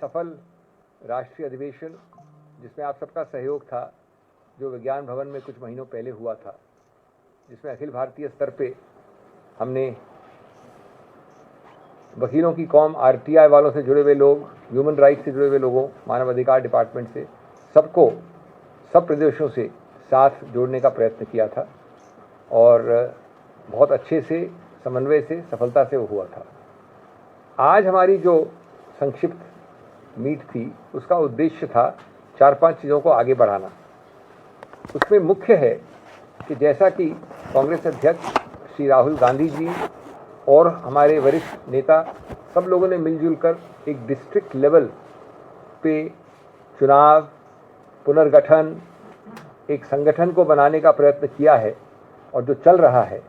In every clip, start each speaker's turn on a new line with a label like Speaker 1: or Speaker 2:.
Speaker 1: सफल राष्ट्रीय अधिवेशन जिसमें आप सबका सहयोग था, जो विज्ञान भवन में कुछ महीनों पहले हुआ था, जिसमें अखिल भारतीय स्तर पे हमने वकीलों की कौम, आरटीआई वालों से जुड़े हुए लोग, ह्यूमन राइट्स से जुड़े हुए लोगों, मानव अधिकार डिपार्टमेंट से, सबको सब प्रदेशों से साथ जोड़ने का प्रयत्न किया था और बहुत अच्छे से समन्वय से सफलता से वो हुआ था। आज हमारी जो संक्षिप्त मीट थी उसका उद्देश्य था 4-5 चीज़ों को आगे बढ़ाना। उसमें मुख्य है कि जैसा कि कांग्रेस अध्यक्ष श्री राहुल गांधी जी और हमारे वरिष्ठ नेता सब लोगों ने मिलजुल कर एक डिस्ट्रिक्ट लेवल पे चुनाव, पुनर्गठन, एक संगठन को बनाने का प्रयत्न किया है और जो चल रहा है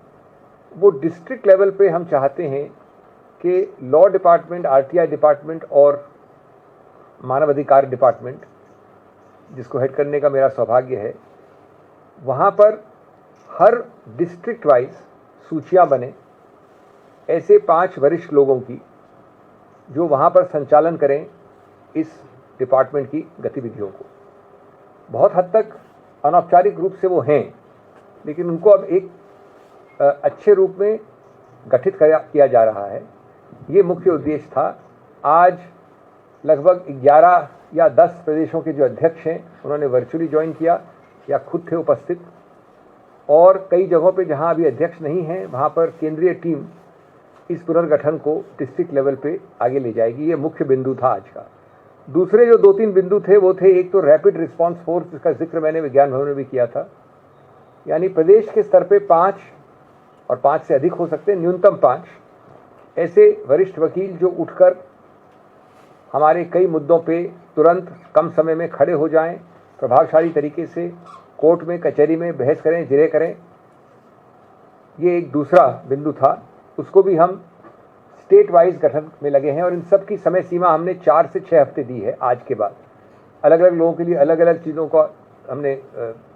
Speaker 1: वो डिस्ट्रिक्ट लेवल पे हम चाहते हैं कि लॉ डिपार्टमेंट, आरटीआई डिपार्टमेंट और मानव अधिकार डिपार्टमेंट, जिसको हेड करने का मेरा सौभाग्य है, वहाँ पर हर डिस्ट्रिक्ट वाइज सूचियाँ बने ऐसे 5 वरिष्ठ लोगों की जो वहाँ पर संचालन करें इस डिपार्टमेंट की गतिविधियों को। बहुत हद तक अनौपचारिक रूप से वो हैं, लेकिन उनको अब एक अच्छे रूप में गठित किया जा रहा है। ये मुख्य उद्देश्य था। आज लगभग 11 या 10 प्रदेशों के जो अध्यक्ष हैं उन्होंने वर्चुअली ज्वाइन किया या खुद थे उपस्थित, और कई जगहों पे जहां अभी अध्यक्ष नहीं हैं वहां पर केंद्रीय टीम इस पुनर्गठन को डिस्ट्रिक्ट लेवल पे आगे ले जाएगी। ये मुख्य बिंदु था आज का। दूसरे जो 2-3 बिंदु थे वो थे, एक तो रैपिड रिस्पांस फोर्स, जिसका जिक्र मैंने विज्ञान भवन में भी किया था, यानी प्रदेश के स्तर पे 5 और 5 से अधिक हो सकते हैं, न्यूनतम 5 ऐसे वरिष्ठ वकील जो उठकर हमारे कई मुद्दों पे तुरंत कम समय में खड़े हो जाएं, प्रभावशाली तरीके से कोर्ट में, कचहरी में बहस करें, जिरह करें। ये एक दूसरा बिंदु था। उसको भी हम स्टेट वाइज गठन में लगे हैं और इन सब की समय सीमा हमने 4 से 6 हफ्ते दी है। आज के बाद अलग अलग लोगों के लिए अलग अलग चीज़ों को हमने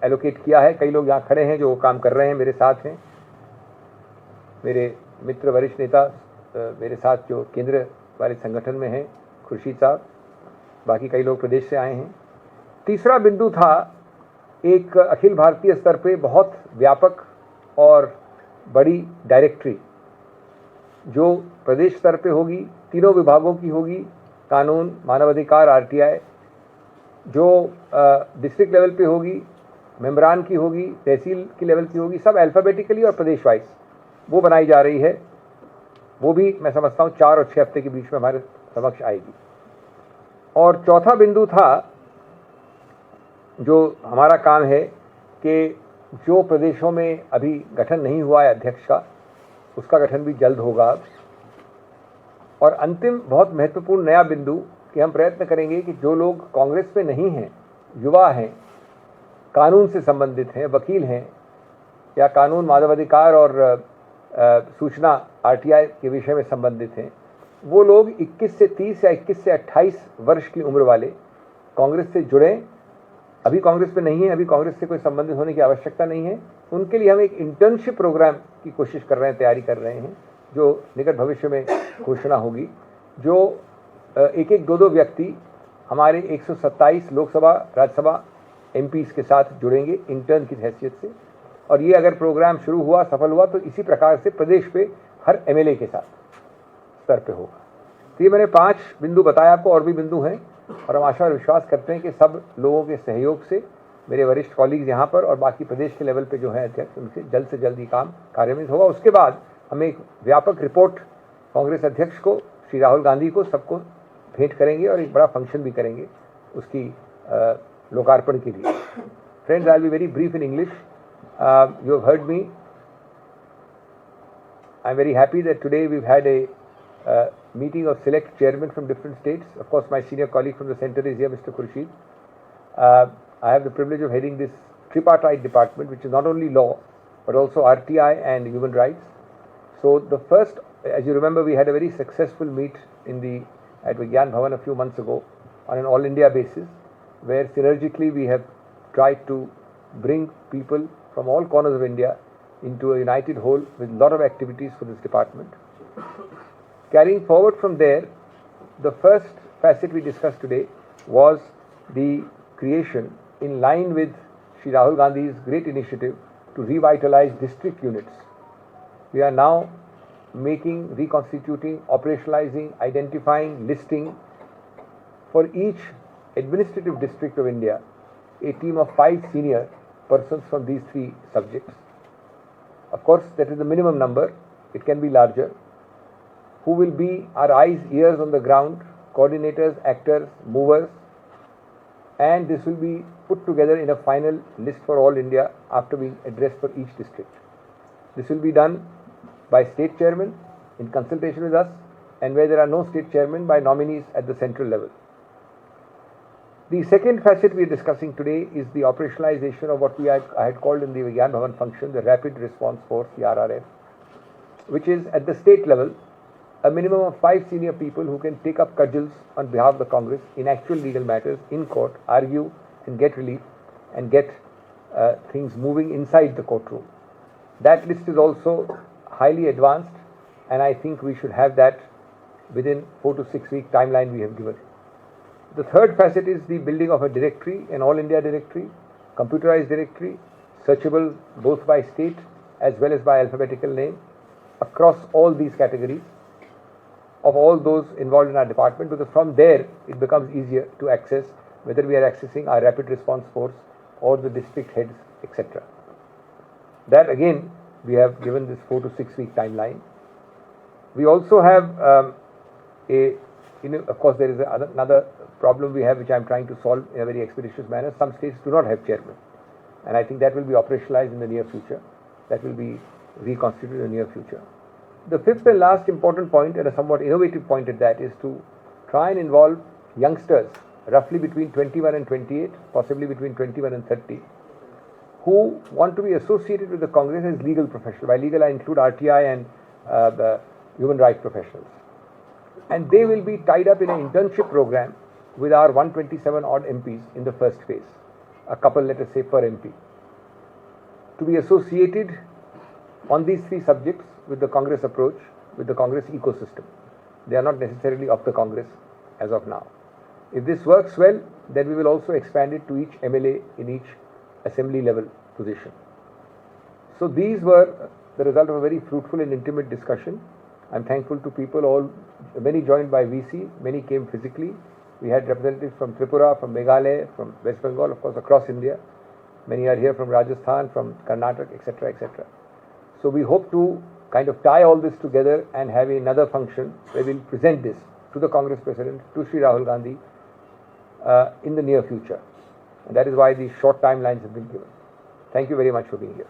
Speaker 1: एलोकेट किया है। कई लोग यहाँ खड़े हैं जो काम कर रहे हैं, मेरे साथ हैं, मेरे मित्र वरिष्ठ नेता मेरे साथ जो केंद्र वाले संगठन में हैं, खुर्शीद साहब, बाकी कई लोग प्रदेश से आए हैं। तीसरा बिंदु था एक अखिल भारतीय स्तर पे बहुत व्यापक और बड़ी डायरेक्टरी जो प्रदेश स्तर पे होगी, तीनों विभागों की होगी, कानून, मानवाधिकार, आरटीआई, जो डिस्ट्रिक्ट लेवल पे होगी, मेम्बरान की होगी, तहसील की लेवल की होगी, सब अल्फ़ाबेटिकली और प्रदेश वाइज वो बनाई जा रही है। वो भी मैं समझता हूँ 4 और 6 हफ्ते के बीच में हमारे समक्ष आएगी। और चौथा बिंदु था जो हमारा काम है कि जो प्रदेशों में अभी गठन नहीं हुआ है अध्यक्ष का, उसका गठन भी जल्द होगा अब। और अंतिम बहुत महत्वपूर्ण नया बिंदु कि हम प्रयत्न करेंगे कि जो लोग कांग्रेस में नहीं हैं, युवा हैं, कानून से संबंधित हैं, वकील हैं या कानून, मानवाधिकार और सूचना आरटीआई के विषय में संबंधित हैं, वो लोग 21 से 30 या 21 से 28 वर्ष की उम्र वाले कांग्रेस से जुड़ें। अभी कांग्रेस में नहीं है, अभी कांग्रेस से कोई संबंधित होने की आवश्यकता नहीं है। उनके लिए हम एक इंटर्नशिप प्रोग्राम की कोशिश कर रहे हैं, तैयारी कर रहे हैं, जो निकट भविष्य में घोषणा होगी, जो एक 2 व्यक्ति हमारे 127 लोकसभा, राज्यसभा एमपीज़ के साथ जुड़ेंगे इंटर्न की हैसियत से। और ये अगर प्रोग्राम शुरू हुआ, सफल हुआ, तो इसी प्रकार से प्रदेश पे हर एमएलए के साथ स्तर पे होगा। तो ये मैंने 5 बिंदु बताया आपको, और भी बिंदु हैं, और हम आशा और विश्वास करते हैं कि सब लोगों के सहयोग से, मेरे वरिष्ठ कॉलीग्स यहाँ पर और बाकी प्रदेश के लेवल पे जो है अध्यक्ष, उनसे जल्द से जल्द ये काम कार्यान्वित होगा। उसके बाद हम एक व्यापक रिपोर्ट कांग्रेस अध्यक्ष को, श्री राहुल गांधी को, सबको भेंट करेंगे और एक बड़ा फंक्शन भी करेंगे उसकी लोकार्पण के लिए। Friends, I will be very brief in English. You have heard me. I'm very happy that today we've had a meeting of select chairmen from different states. Of course, my senior colleague from the center is here, Mr. Khurshid. I have the privilege of heading this tripartite department, which is not only law, but also RTI and human rights. So the first, as you remember, we had a very successful meet at Vigyan Bhavan a few months ago on an all India basis, where synergically we have tried to bring people from all corners of India into a united whole with a lot of activities for this department. Carrying forward from there, the first facet we discussed today was the creation, in line with Shri Rahul Gandhi's great initiative to revitalize district units. We are now reconstituting, operationalizing, identifying, listing for each administrative district of India a team of 5 senior persons from these 3 subjects. Of course, that is the minimum number. It can be larger. Who will be our eyes, ears on the ground, coordinators, actors, movers, and this will be put together in a final list for all India after being addressed for each district. This will be done by state chairman in consultation with us, and where there are no state chairman, by nominees at the central level. The second facet we are discussing today is the operationalization of what I had called in the Vigyan Bhavan function the Rapid Response Force, the RRF, which is at the state level a minimum of 5 senior people who can take up cudgels on behalf of the Congress in actual legal matters in court, argue and get relief and get things moving inside the courtroom. That list is also highly advanced, and I think we should have that within 4 to 6 week timeline we have given. The third facet is the building of a directory, an all India directory, computerized directory, searchable both by state as well as by alphabetical name across all these categories of all those involved in our department, because from there it becomes easier to access whether we are accessing our rapid response force or the district heads, etc. That again we have given this 4 to 6 week timeline. We also have of course there is another problem we have, which I am trying to solve in a very expeditious manner. Some states do not have chairman, and I think that will be operationalized in the near future. That will be reconstituted in the near future. The fifth and last important point, and a somewhat innovative point at that, is to try and involve youngsters roughly between 21 and 28, possibly between 21 and 30, who want to be associated with the Congress as legal professionals. By legal I include RTI and the human rights professionals. And they will be tied up in an internship program with our 127 odd MPs in the first phase, a couple, let us say, per MP, to be associated on these 3 subjects with the Congress approach, with the Congress ecosystem. They are not necessarily of the Congress as of now. If this works well, then we will also expand it to each MLA in each assembly level position. So these were the result of a very fruitful and intimate discussion. I am thankful to people, many joined by VC, many came physically. We had representatives from Tripura, from Meghalaya, from West Bengal, of course across India. Many are here from Rajasthan, from Karnataka, etc., etc. So we hope to kind of tie all this together and have another function where we will present this to the Congress President, to Shri Rahul Gandhi in the near future. And that is why these short timelines have been given. Thank you very much for being here.